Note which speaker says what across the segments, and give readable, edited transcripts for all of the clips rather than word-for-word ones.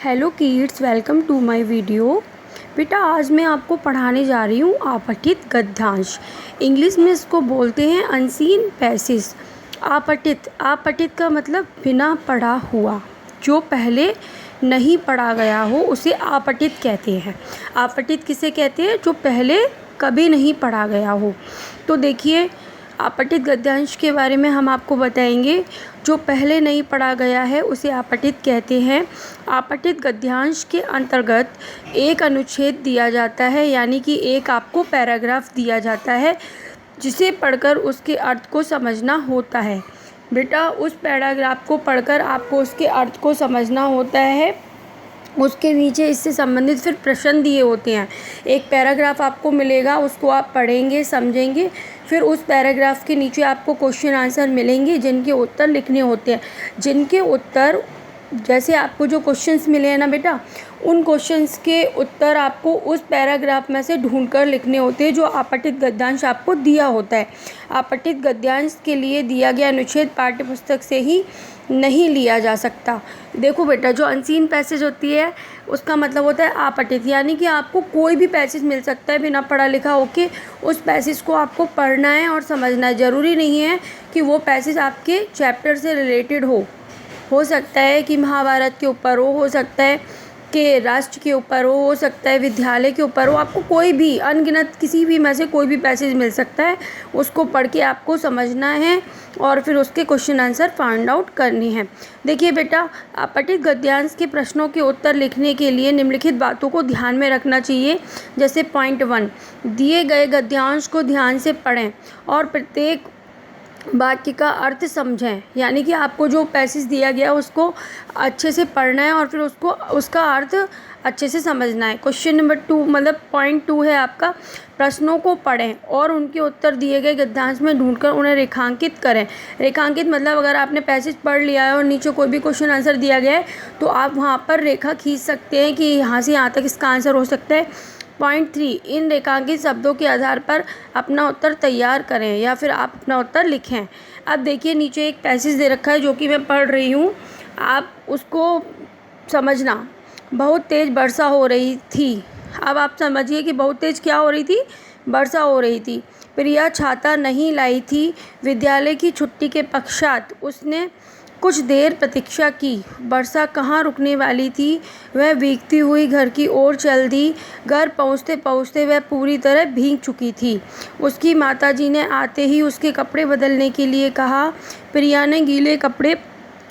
Speaker 1: Hello kids, welcome to my video. बेटा आज मैं आपको पढ़ाने जा रही हूँ आपठित गद्यांश। इंग्लिश में इसको बोलते हैं अनसीन पैसेज। आपठित का मतलब बिना पढ़ा हुआ, जो पहले नहीं पढ़ा गया हो उसे आपठित कहते हैं। आपठित किसे कहते हैं? जो पहले कभी नहीं पढ़ा गया हो। तो देखिए, आपठित गद्यांश के बारे में हम आपको बताएंगे। जो पहले नहीं पढ़ा गया है उसे आपठित कहते हैं। आपठित गद्यांश के अंतर्गत एक अनुच्छेद दिया जाता है, यानी कि एक आपको पैराग्राफ दिया जाता है जिसे पढ़कर उसके अर्थ को समझना होता है। बेटा उस पैराग्राफ को पढ़कर आपको उसके अर्थ को समझना होता है। उसके नीचे इससे संबंधित फिर प्रश्न दिए होते हैं। एक पैराग्राफ आपको मिलेगा, उसको आप पढ़ेंगे, समझेंगे, फिर उस पैराग्राफ के नीचे आपको क्वेश्चन आंसर मिलेंगे जिनके उत्तर लिखने होते हैं। जिनके उत्तर, जैसे आपको जो क्वेश्चंस मिले हैं ना बेटा, उन क्वेश्चंस के उत्तर आपको उस पैराग्राफ में से ढूंढकर लिखने होते हैं जो आपठित गद्यांश आपको दिया होता है। आपठित गद्यांश के लिए दिया गया अनुच्छेद पाठ्यपुस्तक से ही नहीं लिया जा सकता। देखो बेटा, जो अनसीन पैसेज होती है उसका मतलब होता है आपठित, यानी कि आपको कोई भी पैसेज मिल सकता है बिना पढ़ा लिखा होके। उस पैसेज को आपको पढ़ना है और समझना है। ज़रूरी नहीं है कि वो पैसेज आपके चैप्टर से रिलेटेड हो सकता है कि महाभारत के ऊपर हो सकता है कि राष्ट्र के ऊपर हो सकता है विद्यालय के ऊपर हो। आपको कोई भी अनगिनत किसी भी में से कोई भी पैसेज मिल सकता है, उसको पढ़ के आपको समझना है और फिर उसके क्वेश्चन आंसर फाइंड आउट करनी है। देखिए बेटा, आपठित गद्यांश के प्रश्नों के उत्तर लिखने के लिए निम्नलिखित बातों को ध्यान में रखना चाहिए। जैसे पॉइंट 1, दिए गए गद्यांश को ध्यान से पढ़ें और प्रत्येक वाक्य का अर्थ समझें। यानी कि आपको जो पैसेज दिया गया उसको अच्छे से पढ़ना है और फिर उसका अर्थ अच्छे से समझना है। क्वेश्चन नंबर 2 मतलब पॉइंट 2 है आपका, प्रश्नों को पढ़ें और उनके उत्तर दिए गए गद्यांश में ढूंढकर उन्हें रेखांकित करें। रेखांकित मतलब अगर आपने पैसेज पढ़ लिया है और नीचे कोई भी क्वेश्चन आंसर दिया गया है तो आप वहाँ पर रेखा खींच सकते हैं कि यहाँ से यहाँ तक इसका आंसर हो सकता है। पॉइंट 3, इन रेखांकित शब्दों के आधार पर अपना उत्तर तैयार करें या फिर आप अपना उत्तर लिखें। अब देखिए, नीचे एक पैसेज दे रखा है जो कि मैं पढ़ रही हूँ, आप उसको समझना। बहुत तेज़ वर्षा हो रही थी। अब आप समझिए कि बहुत तेज़ क्या हो रही थी? वर्षा हो रही थी। प्रिया छाता नहीं लाई थी। विद्यालय की छुट्टी के पश्चात उसने कुछ देर प्रतीक्षा की। वर्षा कहाँ रुकने वाली थी? वह भीगती हुई घर की ओर चल दी। घर पहुँचते पहुँचते वह पूरी तरह भीग चुकी थी। उसकी माताजी ने आते ही उसके कपड़े बदलने के लिए कहा। प्रिया ने गीले कपड़े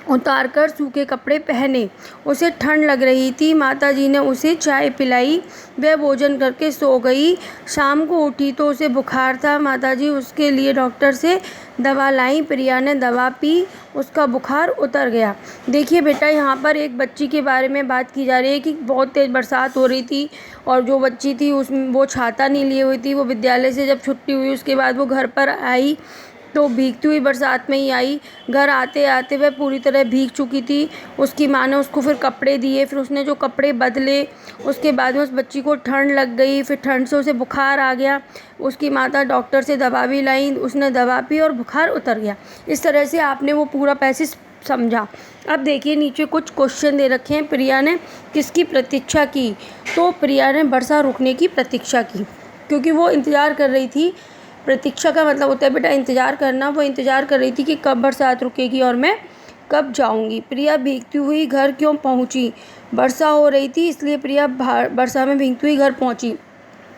Speaker 1: उतारकर सूखे कपड़े पहने। उसे ठंड लग रही थी। माताजी ने उसे चाय पिलाई। वह भोजन करके सो गई। शाम को उठी तो उसे बुखार था। माताजी उसके लिए डॉक्टर से दवा लाई। प्रिया ने दवा पी, उसका बुखार उतर गया। देखिए बेटा, यहाँ पर एक बच्ची के बारे में बात की जा रही है कि बहुत तेज़ बरसात हो रही थी और जो बच्ची थी वो छाता नहीं लिए हुई थी। वो विद्यालय से जब छुट्टी हुई उसके बाद वो घर पर आई तो भीगती हुई बरसात में ही आई। घर आते आते वह पूरी तरह भीग चुकी थी। उसकी माँ ने उसको फिर कपड़े दिए, फिर उसने जो कपड़े बदले, उसके बाद में उस बच्ची को ठंड लग गई, फिर ठंड से उसे बुखार आ गया। उसकी माता डॉक्टर से दवा भी लाई, उसने दवा पी और बुखार उतर गया। इस तरह से आपने वो पूरा पैसेज समझा। अब देखिए, नीचे कुछ क्वेश्चन दे रखे हैं। प्रिया ने किसकी प्रतीक्षा की? तो प्रिया ने वर्षा रुकने की प्रतीक्षा की, क्योंकि वो इंतज़ार कर रही थी। प्रतीक्षा का मतलब होता है बेटा इंतज़ार करना। वो इंतज़ार कर रही थी कि कब बरसात रुकेगी और मैं कब जाऊंगी। प्रिया भीगती हुई घर क्यों पहुंची? वर्षा हो रही थी इसलिए प्रिया वर्षा में भीगती हुई घर पहुंची,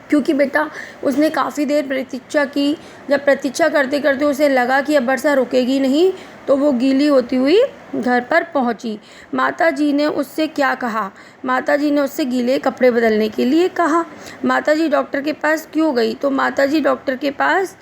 Speaker 1: क्योंकि बेटा उसने काफ़ी देर प्रतीक्षा की। जब प्रतीक्षा करते करते उसे लगा कि अब वर्षा रुकेगी नहीं तो वो गीली होती हुई घर पर पहुंची। माताजी ने उससे क्या कहा? माताजी ने उससे गीले कपड़े बदलने के लिए कहा। माताजी डॉक्टर के पास क्यों गई? तो माताजी डॉक्टर के पास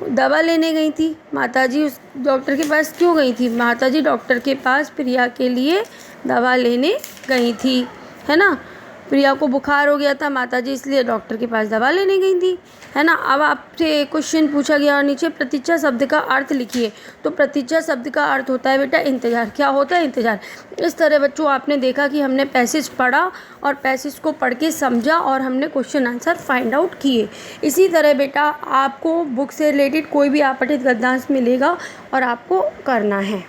Speaker 1: दवा लेने गई थी। माताजी उस डॉक्टर के पास क्यों गई थी? माताजी डॉक्टर के पास प्रिया के लिए दवा लेने गई थी, है ना। प्रिया को बुखार हो गया था, माताजी इसलिए डॉक्टर के पास दवा लेने गई थी, है ना। अब आपसे क्वेश्चन पूछा गया और नीचे प्रतीक्षा शब्द का अर्थ लिखिए। तो प्रतीक्षा शब्द का अर्थ होता है बेटा इंतज़ार। क्या होता है? इंतज़ार। इस तरह बच्चों आपने देखा कि हमने पैसेज पढ़ा और पैसेज को पढ़ के समझा और हमने क्वेश्चन आंसर फाइंड आउट किए। इसी तरह बेटा आपको बुक से रिलेटेड कोई भी आपठित गद्यांश मिलेगा और आपको करना है।